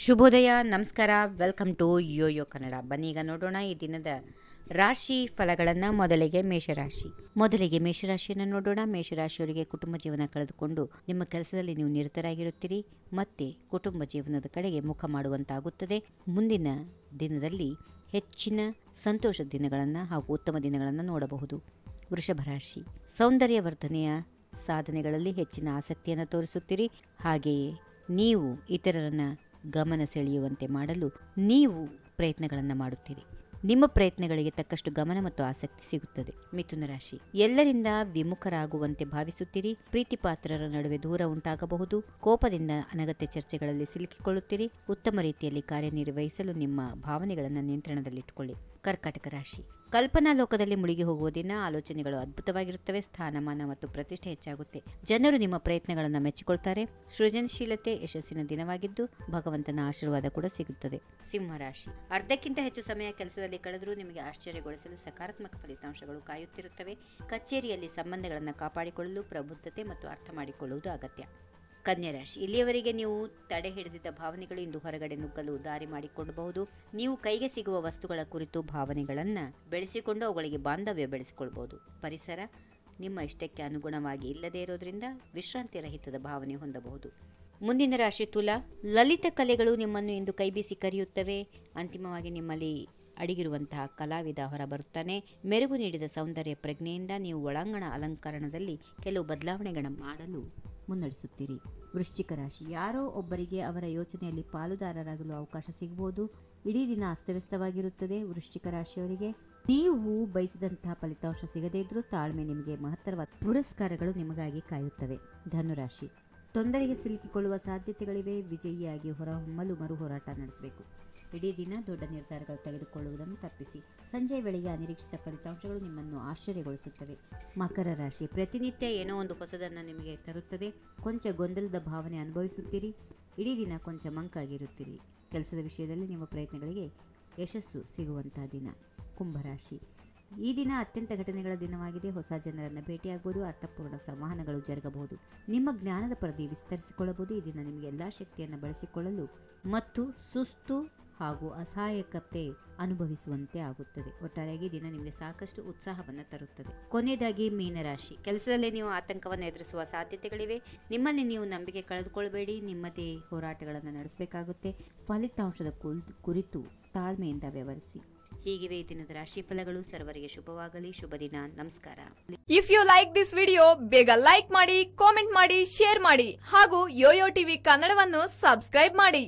ಶುಭೋದಯ, ನಮಸ್ಕಾರ. Welcome to Yoyo Kannada. ಬನ್ನಿ ಈಗ ನೋಡೋಣ ಈ ದಿನದ ರಾಶಿ ಫಲಗಳನ್ನು. ಮೊದಲಿಗೆ ಮೇಷರಾಶಿಯನ್ನು ನೋಡೋಣ. ಮೇಷರಾಶಿಯವರಿಗೆ ಕುಟುಂಬ ಜೀವನ ಕಳೆದುಕೊಂಡು ನಿಮ್ಮ ಕೆಲಸದಲ್ಲಿ ನೀವು ನಿರತರಾಗಿರುತ್ತೀರಿ. ಮತ್ತೆ ಕುಟುಂಬ ಜೀವನದ ಕಡೆಗೆ ಮುಖ ಮಾಡುವಂತಾಗುತ್ತದೆ. ಮುಂದಿನ ದಿನದಲ್ಲಿ ಹೆಚ್ಚಿನ ಸಂತೋಷದ ದಿನಗಳನ್ನು ಹಾಗೂ ಉತ್ತಮ ದಿನಗಳನ್ನು ನೋಡಬಹುದು. ವೃಷಭ ರಾಶಿ, ಸೌಂದರ್ಯವರ್ಧನೆಯ ಸಾಧನೆಗಳಲ್ಲಿ ಹೆಚ್ಚಿನ ಆಸಕ್ತಿಯನ್ನು ತೋರಿಸುತ್ತೀರಿ. ಹಾಗೆಯೇ ನೀವು ಇತರರನ್ನ ಗಮನ ಸೆಳೆಯುವಂತೆ ಮಾಡಲು ನೀವು ಪ್ರಯತ್ನಗಳನ್ನು ಮಾಡುತ್ತೀರಿ. ನಿಮ್ಮ ಪ್ರಯತ್ನಗಳಿಗೆ ತಕ್ಕಷ್ಟು ಗಮನ ಮತ್ತು ಆಸಕ್ತಿ ಸಿಗುತ್ತದೆ. ಮಿಥುನ ರಾಶಿ, ಎಲ್ಲರಿಂದ ವಿಮುಖರಾಗುವಂತೆ ಭಾವಿಸುತ್ತೀರಿ. ಪ್ರೀತಿ ಪಾತ್ರರ ನಡುವೆ ದೂರ ಉಂಟಾಗಬಹುದು. ಕೋಪದಿಂದ ಅನಗತ್ಯ ಚರ್ಚೆಗಳಲ್ಲಿ ಸಿಲುಕಿಕೊಳ್ಳುತ್ತೀರಿ. ಉತ್ತಮ ರೀತಿಯಲ್ಲಿ ಕಾರ್ಯನಿರ್ವಹಿಸಲು ನಿಮ್ಮ ಭಾವನೆಗಳನ್ನು ನಿಯಂತ್ರಣದಲ್ಲಿಟ್ಟುಕೊಳ್ಳಿ. ಕರ್ಕಾಟಕ ರಾಶಿ, ಕಲ್ಪನಾ ಲೋಕದಲ್ಲಿ ಮುಳುಗಿ ಹೋಗುವ ದಿನ. ಆಲೋಚನೆಗಳು ಅದ್ಭುತವಾಗಿರುತ್ತವೆ. ಸ್ಥಾನಮಾನ ಮತ್ತು ಪ್ರತಿಷ್ಠೆ ಹೆಚ್ಚಾಗುತ್ತೆ. ಜನರು ನಿಮ್ಮ ಪ್ರಯತ್ನಗಳನ್ನು ಮೆಚ್ಚಿಕೊಳ್ತಾರೆ. ಸೃಜನಶೀಲತೆ ಯಶಸ್ಸಿನ ದಿನವಾಗಿದ್ದು ಭಗವಂತನ ಆಶೀರ್ವಾದ ಕೂಡ ಸಿಗುತ್ತದೆ. ಸಿಂಹರಾಶಿ, ಅರ್ಧಕ್ಕಿಂತ ಹೆಚ್ಚು ಸಮಯ ಕೆಲಸದಲ್ಲಿ ಕಳೆದರೂ ನಿಮಗೆ ಆಶ್ಚರ್ಯಗೊಳಿಸಲು ಸಕಾರಾತ್ಮಕ ಫಲಿತಾಂಶಗಳು ಕಾಯುತ್ತಿರುತ್ತವೆ. ಕಚೇರಿಯಲ್ಲಿ ಸಂಬಂಧಗಳನ್ನು ಕಾಪಾಡಿಕೊಳ್ಳಲು ಪ್ರಬುದ್ಧತೆ ಮತ್ತು ಅರ್ಥ ಮಾಡಿಕೊಳ್ಳುವುದು ಅಗತ್ಯ. ಕನ್ಯಾ ರಾಶಿ, ಇಲ್ಲಿಯವರೆಗೆ ನೀವು ತಡೆ ಹಿಡಿದಿದ್ದ ಭಾವನೆಗಳು ಇಂದು ಹೊರಗಡೆ ನುಗ್ಗಲು ದಾರಿ ಮಾಡಿಕೊಳ್ಳಬಹುದು. ನೀವು ಕೈಗೆ ಸಿಗುವ ವಸ್ತುಗಳ ಕುರಿತು ಭಾವನೆಗಳನ್ನು ಬೆಳೆಸಿಕೊಂಡು ಅವುಗಳಿಗೆ ಬಾಂಧವ್ಯ ಬೆಳೆಸಿಕೊಳ್ಳಬಹುದು. ಪರಿಸರ ನಿಮ್ಮ ಇಷ್ಟಕ್ಕೆ ಅನುಗುಣವಾಗಿ ಇಲ್ಲದೇ ಇರೋದ್ರಿಂದ ವಿಶ್ರಾಂತಿ ರಹಿತದ ಭಾವನೆ ಹೊಂದಬಹುದು. ಮುಂದಿನ ರಾಶಿ ತುಲಾ, ಲಲಿತ ಕಲೆಗಳು ನಿಮ್ಮನ್ನು ಇಂದು ಕೈಬೀಸಿ ಕರೆಯುತ್ತವೆ. ಅಂತಿಮವಾಗಿ ನಿಮ್ಮಲ್ಲಿ ಅಡಗಿರುವಂತಹ ಕಲಾವಿದ ಹೊರಬರುತ್ತಾನೆ. ಮೆರುಗು ನೀಡಿದ ಸೌಂದರ್ಯ ಪ್ರಜ್ಞೆಯಿಂದ ನೀವು ಒಳಾಂಗಣ ಅಲಂಕರಣದಲ್ಲಿ ಕೆಲವು ಬದಲಾವಣೆಗಳನ್ನು ಮಾಡಲು ಮುನ್ನಡೆಸುತ್ತೀರಿ. ವೃಶ್ಚಿಕ ರಾಶಿ, ಯಾರೋ ಒಬ್ಬರಿಗೆ ಅವರ ಯೋಚನೆಯಲ್ಲಿ ಪಾಲುದಾರರಾಗಲು ಅವಕಾಶ ಸಿಗಬಹುದು. ಇಡೀ ದಿನ ಅಸ್ತವ್ಯಸ್ತವಾಗಿರುತ್ತದೆ. ವೃಶ್ಚಿಕ ರಾಶಿಯವರಿಗೆ ನೀವು ಬಯಸಿದಂತಹ ಫಲಿತಾಂಶ ಸಿಗದೇ ಇದ್ರೂ ತಾಳ್ಮೆ ನಿಮಗೆ ಮಹತ್ತರವಾದ ಪುರಸ್ಕಾರಗಳು ನಿಮಗಾಗಿ ಕಾಯುತ್ತವೆ. ಧನುರಾಶಿ, ತೊಂದರೆಗೆ ಸಿಲುಕಿಕೊಳ್ಳುವ ಸಾಧ್ಯತೆಗಳಿವೆ. ವಿಜಯಿಯಾಗಿ ಹೊರಹೊಮ್ಮಲು ಮರು ಹೋರಾಟ ನಡೆಸಬೇಕು. ಇಡೀ ದಿನ ದೊಡ್ಡ ನಿರ್ಧಾರಗಳು ತೆಗೆದುಕೊಳ್ಳುವುದನ್ನು ತಪ್ಪಿಸಿ. ಸಂಜೆಯ ವೇಳೆಗೆ ಅನಿರೀಕ್ಷಿತ ಫಲಿತಾಂಶಗಳು ನಿಮ್ಮನ್ನು ಆಶ್ಚರ್ಯಗೊಳಿಸುತ್ತವೆ. ಮಕರ ರಾಶಿ, ಪ್ರತಿನಿತ್ಯ ಏನೋ ಒಂದು ಹೊಸದನ್ನು ನಿಮಗೆ ತರುತ್ತದೆ. ಕೊಂಚ ಗೊಂದಲದ ಭಾವನೆ ಅನುಭವಿಸುತ್ತೀರಿ. ಇಡೀ ದಿನ ಕೊಂಚ ಮಂಕಾಗಿರುತ್ತೀರಿ. ಕೆಲಸದ ವಿಷಯದಲ್ಲಿ ನಿಮ್ಮ ಪ್ರಯತ್ನಗಳಿಗೆ ಯಶಸ್ಸು ಸಿಗುವಂತಹ ದಿನ. ಕುಂಭರಾಶಿ, ಈ ದಿನ ಅತ್ಯಂತ ಘಟನೆಗಳ ದಿನವಾಗಿದೆ. ಹೊಸ ಜನರನ್ನು ಭೇಟಿಯಾಗಬಹುದು. ಅರ್ಥಪೂರ್ಣ ಸಂವಹನಗಳು ಜರುಗಬಹುದು. ನಿಮ್ಮ ಜ್ಞಾನದ ಪರಿಧಿ ವಿಸ್ತರಿಸಿಕೊಳ್ಳಬಹುದು. ಈ ದಿನ ನಿಮಗೆ ಎಲ್ಲ ಶಕ್ತಿಯನ್ನು ಬಳಸಿಕೊಳ್ಳಲು ಮತ್ತು ಸುಸ್ತು ಹಾಗೂ ಅಸಹಾಯಕತೆ ಅನುಭವಿಸುವಂತೆ ಆಗುತ್ತದೆ. ಒಟ್ಟಾರೆಯಾಗಿ ದಿನ ನಿಮಗೆ ಸಾಕಷ್ಟು ಉತ್ಸಾಹವನ್ನು ತರುತ್ತದೆ. ಕೊನೆಯದಾಗಿ ಮೀನರಾಶಿ, ಕೆಲಸದಲ್ಲಿ ನೀವು ಆತಂಕವನ್ನು ಎದುರಿಸುವ ಸಾಧ್ಯತೆಗಳಿವೆ. ನಿಮ್ಮಲ್ಲಿ ನೀವು ನಂಬಿಕೆ ಕಳೆದುಕೊಳ್ಳಬೇಡಿ. ನಿಮ್ಮದೇ ಹೋರಾಟಗಳನ್ನು ನಡೆಸಬೇಕಾಗುತ್ತೆ. ಫಲಿತಾಂಶದ ಕುರಿತು ತಾಳ್ಮೆಯಿಂದ ವ್ಯವಹರಿಸಿ. ಹೀಗಿವೆ ಈ ದಿನದ ರಾಶಿ ಫಲಗಳು. ಸರ್ವರಿಗೆ ಶುಭವಾಗಲಿ. ಶುಭ ದಿನ. ನಮಸ್ಕಾರ. If you like this video, ಬೇಗ ಲೈಕ್ ಮಾಡಿ, ಕಾಮೆಂಟ್ ಮಾಡಿ, ಶೇರ್ ಮಾಡಿ ಹಾಗೂ ಯೋಯೋ ಟಿವಿ ಕನ್ನಡವನ್ನು ಸಬ್ಸ್ಕ್ರೈಬ್ ಮಾಡಿ.